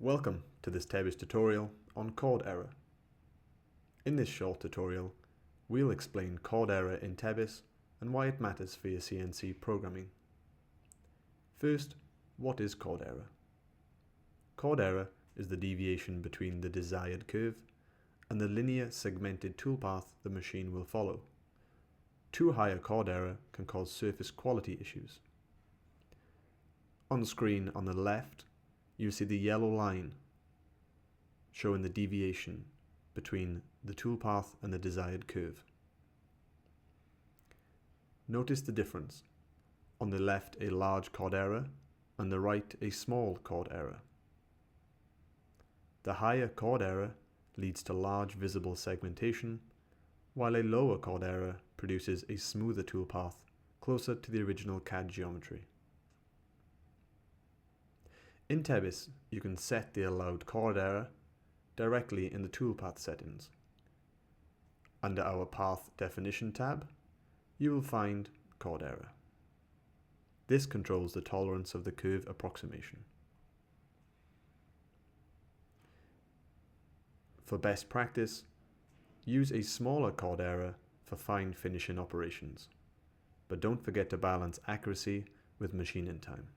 Welcome to this Tebis tutorial on chord error. In this short tutorial, we'll explain chord error in Tebis and why it matters for your CNC programming. First, what is chord error? Chord error is the deviation between the desired curve and the linear segmented toolpath the machine will follow. Too high a chord error can cause surface quality issues. On screen on the left, you see the yellow line showing the deviation between the toolpath and the desired curve. Notice the difference. On the left, a large chord error, on the right, a small chord error. The higher chord error leads to large visible segmentation, while a lower chord error produces a smoother toolpath closer to the original CAD geometry. In Tebis, you can set the allowed chord error directly in the toolpath settings. Under our Path Definition tab, you will find chord error. This controls the tolerance of the curve approximation. For best practice, use a smaller chord error for fine finishing operations, but don't forget to balance accuracy with machining time.